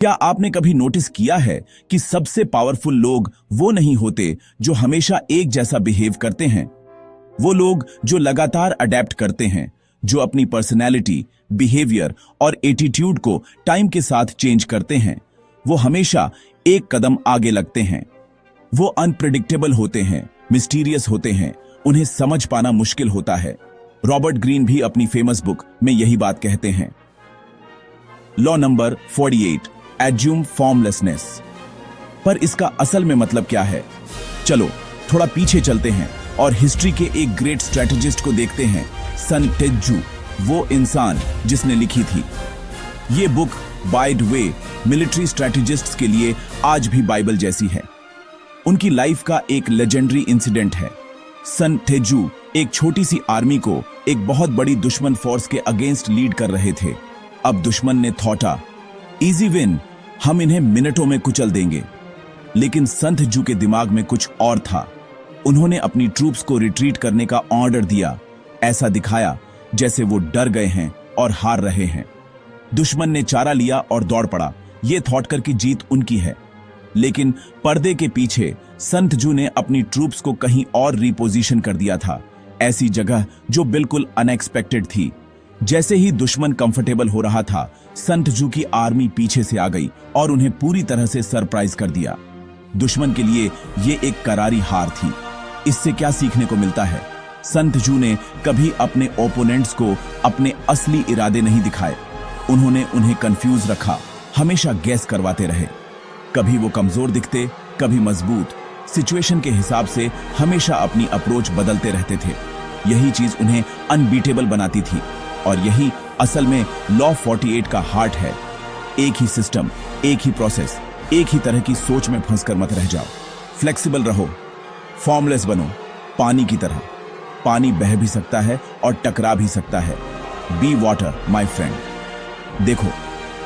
क्या आपने कभी नोटिस किया है कि सबसे पावरफुल लोग वो नहीं होते जो हमेशा एक जैसा बिहेव करते हैं? वो लोग जो लगातार अडेप्ट करते हैं, जो अपनी पर्सनैलिटी, बिहेवियर और एटीट्यूड को टाइम के साथ चेंज करते हैं, वो हमेशा एक कदम आगे लगते हैं। वो अनप्रेडिक्टेबल होते हैं, मिस्टीरियस होते हैं, उन्हें समझ पाना मुश्किल होता है। रॉबर्ट ग्रीन भी अपनी फेमस बुक में यही बात कहते हैं। Law number 48, assume formlessness. पर इसका असल में मतलब क्या है? चलो थोड़ा पीछे चलते हैं और हिस्ट्री के एक ग्रेट स्ट्रेटेजिस्ट को देखते हैं, सन तेजू, वो इंसान जिसने लिखी थी ये book. By the way, military strategists के लिए आज भी बाइबल जैसी है। उनकी लाइफ का एक लेजेंडरी इंसिडेंट है। सन तेजू एक छोटी सी आर्मी को एक बहुत बड़ी दुश्मन फोर्स के अगेंस्ट लीड कर रहे थे। अब दुश्मन ने थॉटा, इजी विन, हम इन्हें मिनटों में कुचल देंगे। लेकिन संत जू के दिमाग में कुछ और था। उन्होंने अपनी ट्रूप्स को रिट्रीट करने का ऑर्डर दिया, ऐसा दिखाया जैसे वो डर गए हैं और हार रहे हैं। दुश्मन ने चारा लिया और दौड़ पड़ा, ये थॉट कर की जीत उनकी है। लेकिन पर्दे के पीछे संत जू ने अपनी ट्रूप्स को कहीं और रिपोजिशन कर दिया था, ऐसी जगह जो बिल्कुल अनएक्सपेक्टेड थी। जैसे ही दुश्मन कंफर्टेबल हो रहा था, संत जू की आर्मी पीछे से आ गई और उन्हें पूरी तरह से सरप्राइज कर दिया। दुश्मन के लिए ये एक करारी हार थी। इससे क्या सीखने को मिलता है? संत जू ने कभी अपने ओपोनेंट्स को अपने असली इरादे नहीं दिखाए। उन्होंने उन्हें कंफ्यूज रखा, हमेशा गैस करवाते रहे। कभी वो कमजोर दिखते, कभी मजबूत। सिचुएशन के हिसाब से हमेशा अपनी अप्रोच बदलते रहते थे। यही चीज उन्हें अनबीटेबल बनाती थी और यही असल में लॉ 48 का हार्ट है। एक ही सिस्टम, एक ही प्रोसेस, एक ही तरह की सोच में फंसकर मत रह जाओ। फ्लेक्सिबल रहो, फॉर्मलेस बनो, पानी की तरह। पानी बह भी सकता है और टकरा भी सकता है। Be water my friend. देखो,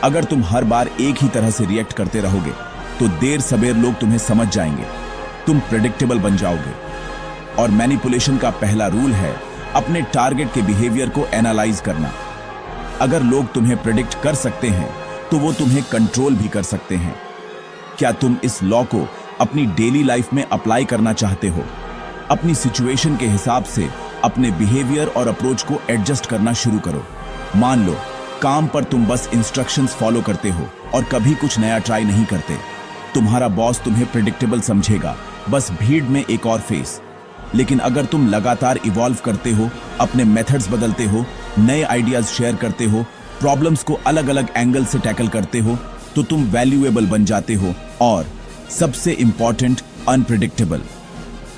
अगर तुम हर बार एक ही तरह से रिएक्ट करते रहोगे तो देर सबेर लोग तुम्हें समझ जाएंगे, तुम प्रेडिक्टेबल बन जाओगे। और मैनिपुलेशन का पहला रूल है अपने टारगेट के बिहेवियर को एनालाइज करना। अगर लोग तुम्हें प्रेडिक्ट कर सकते हैं तो वो तुम्हें कंट्रोल भी कर सकते हैं। क्या तुम इस लॉ को अपनी डेली लाइफ में अप्लाई करना चाहते हो? अपनी सिचुएशन के हिसाब से अपने बिहेवियर और अप्रोच को एडजस्ट करना शुरू करो। मान लो काम पर तुम बस इंस्ट्रक्शंस फॉलो करते हो और कभी कुछ नया ट्राई नहीं करते। तुम्हारा बॉस तुम्हें प्रेडिक्टेबल समझेगा, बस भीड़ में एक और फेस। लेकिन अगर तुम लगातार इवॉल्व करते हो, अपने मेथड्स बदलते हो, नए आइडियाज शेयर करते हो, प्रॉब्लम्स को अलग अलग एंगल से टैकल करते हो, तो तुम वैल्यूएबल बन जाते हो और सबसे इंपॉर्टेंट, अनप्रेडिक्टेबल।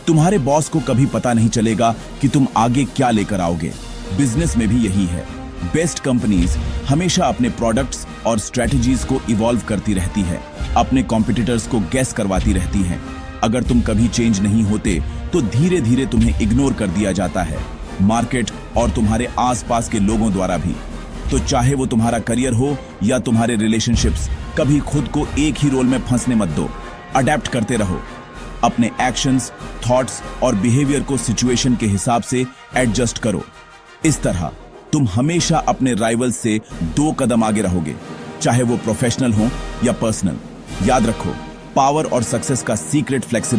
तुम्हारे बॉस को कभी पता नहीं चलेगा कि तुम आगे क्या लेकर आओगे। बिजनेस में भी यही है। बेस्ट कंपनीज हमेशा अपने प्रोडक्ट्स और स्ट्रेटजीज को इवॉल्व करती रहती है, अपने कॉम्पिटिटर्स को गेस करवाती रहती हैं। अगर तुम कभी चेंज नहीं होते तो धीरे धीरे तुम्हें इग्नोर कर दिया जाता है, मार्केट और तुम्हारे आसपास के लोगों द्वारा भी। तो चाहे वो तुम्हारा करियर हो या तुम्हारे रिलेशनशिप्स, कभी खुद को एक ही रोल में फंसने मत दो। अडेप्ट करते रहो। अपने एक्शंस, थॉट्स और बिहेवियर को सिचुएशन के हिसाब से एडजस्ट करो। इस तरह तुम हमेशा अपने राइवल्स से 2 कदम आगे रहोगे, चाहे वो प्रोफेशनल हो या पर्सनल। याद रखो, पावर और सक्सेस का सीक्रेट फ्लेक्सिबिलिटी